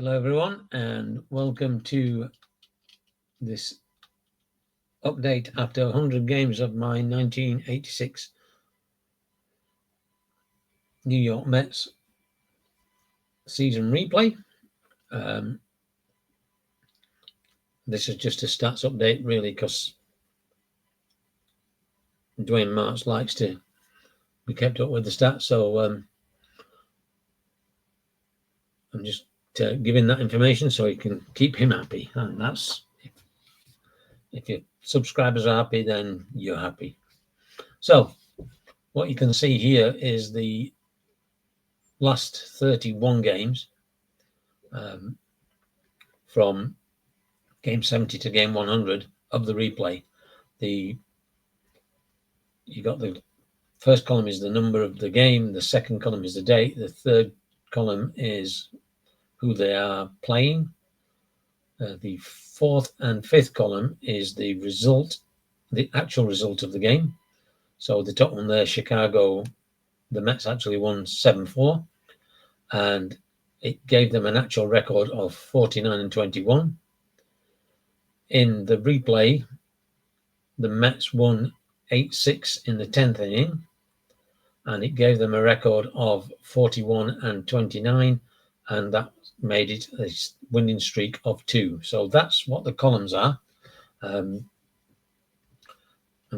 Hello everyone and welcome to this update after 100 games of my 1986 New York Mets season replay. This is just a stats update really because Dwayne Martz likes to be kept up with the stats, so I'm just giving that information so you can keep him happy, and that's if your subscribers are happy, then you're happy. So what you can see here is the last 31 games from game 70 to game 100 of the replay. You got the first column is the number of the game, the second column is the date, the third column is who they are playing, the fourth and fifth column is the result, the actual result of the game. So the top one there, Chicago, the Mets actually won 7-4, and it gave them an actual record of 49-21. In the replay, the Mets won 8-6 in the 10th inning, and it gave them a record of 41-29, and that made it a winning streak of 2. So that's what the columns are. I'm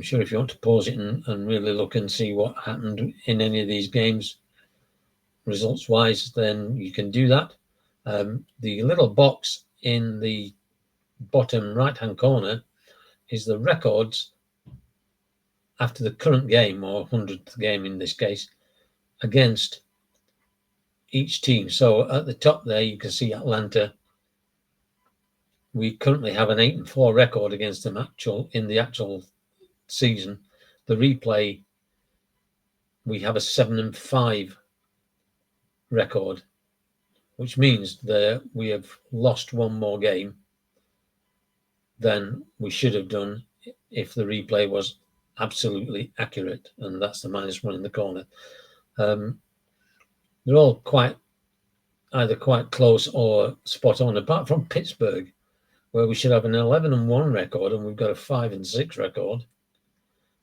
sure if you want to pause it and really look and see what happened in any of these games results-wise, then you can do that. The little box in the bottom right-hand corner is the records after the current game, or 100th game in this case, against each team. So at the top there, you can see Atlanta. We currently have an 8-4 record against them in the actual season. The replay, we have a 7-5 record, which means that we have lost one more game than we should have done if the replay was absolutely accurate, and that's the -1 in the corner. They're all either quite close or spot on, apart from Pittsburgh, where we should have an 11-1 record and we've got a 5-6 record,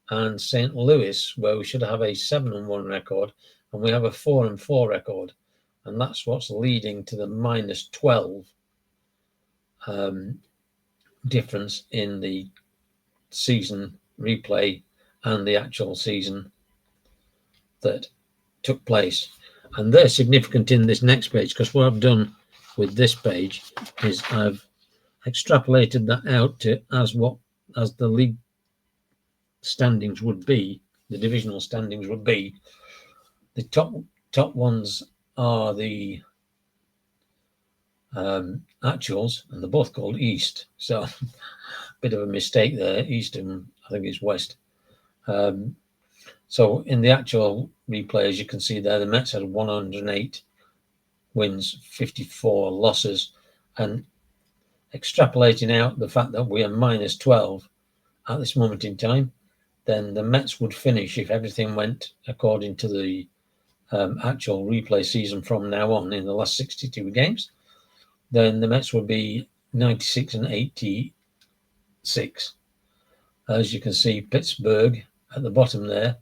and St. Louis, where we should have a 7-1 record and we have a 4-4 record, and that's what's leading to the -12 difference in the season replay and the actual season that took place. And they're significant in this next page, because what I've done with this page is I've extrapolated that out to as the league standings would be, the divisional standings would be. The top ones are the actuals, and they're both called East, so bit of a mistake there. East and I think it's West. So in the actual replay, as you can see there, the Mets had 108 wins, 54 losses, and extrapolating out the fact that we are -12 at this moment in time, then the Mets would finish, if everything went according to the actual replay season from now on in the last 62 games, then the Mets would be 96-86. As you can see, Pittsburgh at the bottom there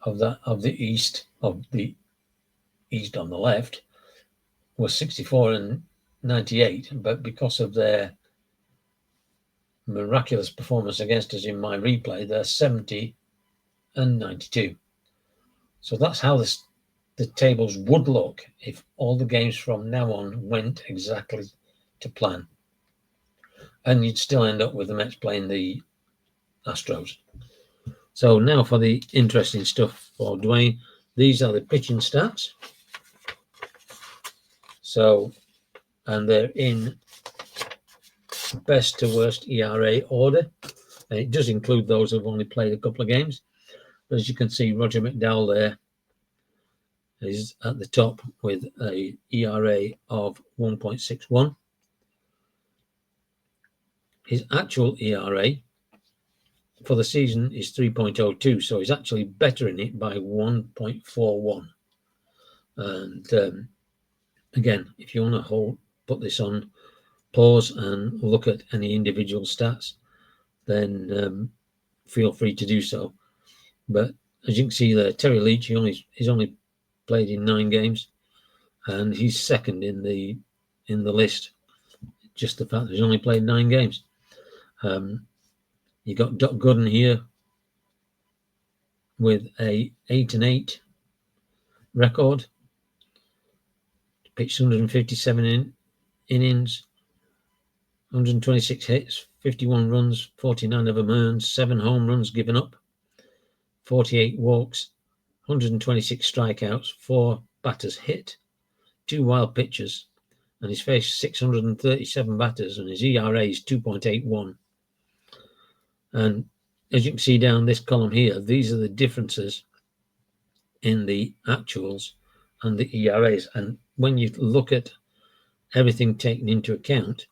of the East on the left was 64-98, but because of their miraculous performance against us in my replay, they're 70-92. So that's how the tables would look if all the games from now on went exactly to plan, and you'd still end up with the Mets playing the Astros. So now for the interesting stuff for Dwayne. These are the pitching stats. So, and they're in best to worst ERA order. And it does include those who've only played a couple of games. But as you can see, Roger McDowell there is at the top with a ERA of 1.61. His actual ERA for the season is 3.02, so he's actually bettering it by 1.41. And again, if you want to put this on pause and look at any individual stats, then feel free to do so. But as you can see there, Terry Leach, he's only played in 9 games, and he's second in the list. Just the fact that he's only played 9 games. You got Doc Gooden here with a 8-8 record, pitched 157 innings, 126 hits, 51 runs, 49 of them earned, 7 home runs given up, 48 walks, 126 strikeouts, 4 batters hit, 2 wild pitches, and he's faced 637 batters, and his ERA is 2.81. And as you can see down this column here, these are the differences in the actuals and the ERAs. And when you look at everything taken into account,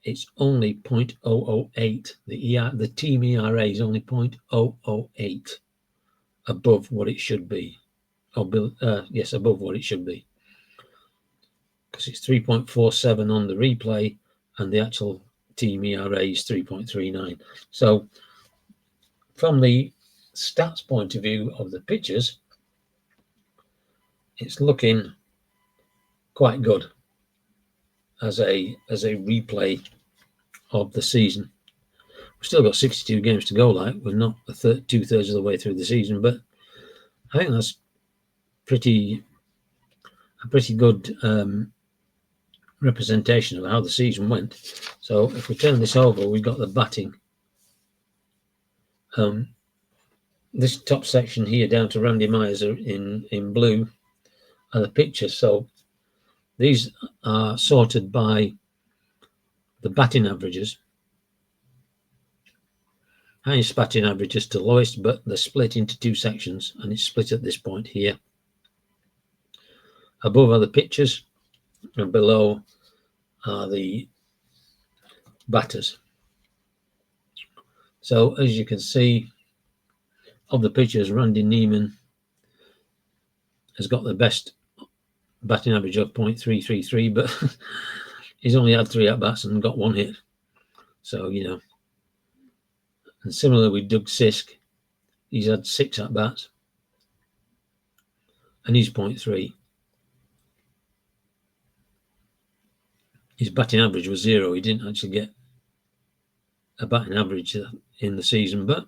it's only 0.008. The team ERA is only 0.008 above what it should be. Above what it should be. Because it's 3.47 on the replay, and the actual team ERA is 3.39. So from the stats point of view of the pitchers, it's looking quite good as a replay of the season. We've still got 62 games to go. We're not 2/3 of the way through the season, but I think that's a pretty good representation of how the season went. So if we turn this over, we've got the batting. This top section here down to Randy Myers in blue are the pitchers. So these are sorted by the batting averages. Highest batting averages to lowest, but they're split into 2 sections, and it's split at this point here. Above are the pitchers, and below are the batters. So as you can see, of the pitchers, Randy Neiman has got the best batting average of 0.333, but he's only had 3 at-bats and got 1 hit. So, and similar with Doug Sisk, he's had 6 at-bats and he's 0.3. His batting average was 0. He didn't actually get a batting average in the season, but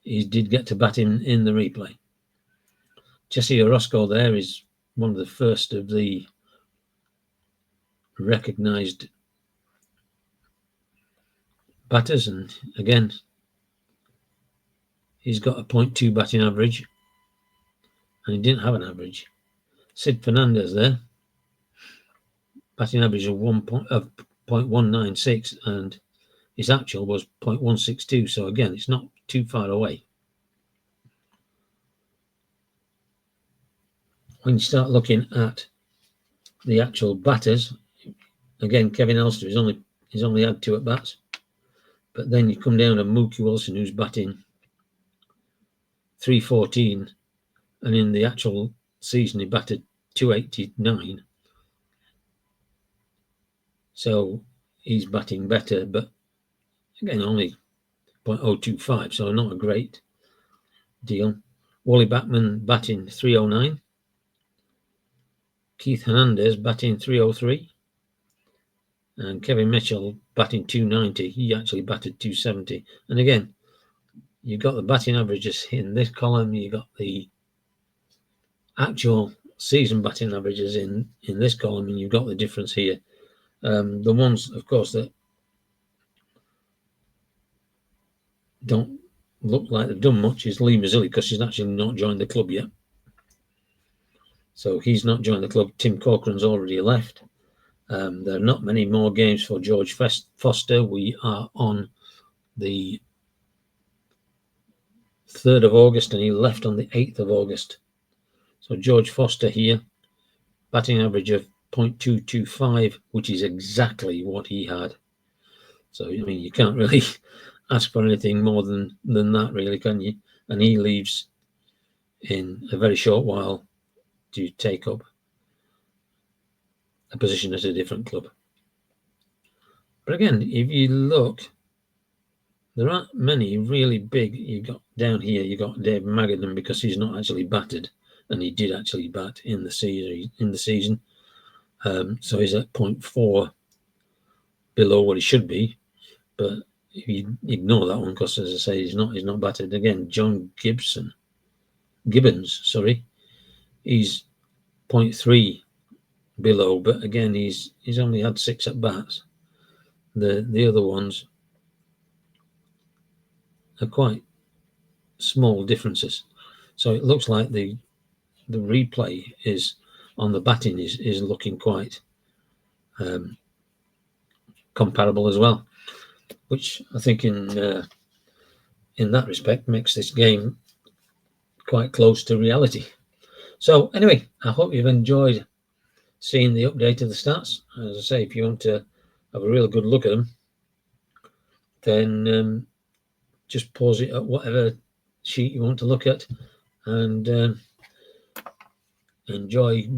he did get to bat in the replay. Jesse Orosco there is one of the first of the recognised batters, and again, he's got a 0.2 batting average, and he didn't have an average. Sid Fernandez there, batting average of 0.196, and his actual was 0.162. So again, it's not too far away. When you start looking at the actual batters, again, Kevin Elster he's only had 2 at bats, but then you come down to Mookie Wilson, who's batting 314, and in the actual season he batted 289. So he's batting better, but again, only 0.025, so not a great deal. Wally Backman batting 309. Keith Hernandez batting 303. And Kevin Mitchell batting 290. He actually batted 270. And again, you've got the batting averages in this column. You've got the actual season batting averages in this column, and you've got the difference here. The ones, of course, that don't look like they've done much is Lee Mazzilli, because he's actually not joined the club yet. So he's not joined the club. Tim Corcoran's already left. There are not many more games for George Foster. We are on the 3rd of August, and he left on the 8th of August. So George Foster here, batting average of 0.225, which is exactly what he had. So, I mean, you can't really ask for anything more than that, really, can you? And he leaves in a very short while to take up a position at a different club. But again, if you look, there aren't many really big. You got down here, you got Dave Magadan, because he's not actually batted, and he did actually bat in the season. So he's at 0.4 below what he should be. But if you ignore that one, because as I say, he's not batted. Again, John Gibbons, he's 0.3 below, but again, he's only had 6 at bats. The other ones are quite small differences. So it looks like the replay is on the batting is looking quite comparable as well, which I think in that respect makes this game quite close to reality. So anyway, I hope you've enjoyed seeing the update of the stats. As I say, if you want to have a real good look at them, then just pause it at whatever sheet you want to look at, and enjoy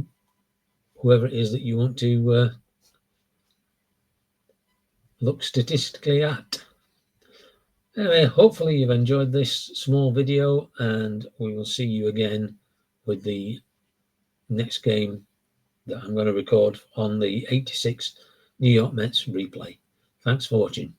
whoever it is that you want to look statistically at. Anyway, hopefully you've enjoyed this small video, and we will see you again with the next game that I'm going to record on the 86 New York Mets replay. Thanks for watching.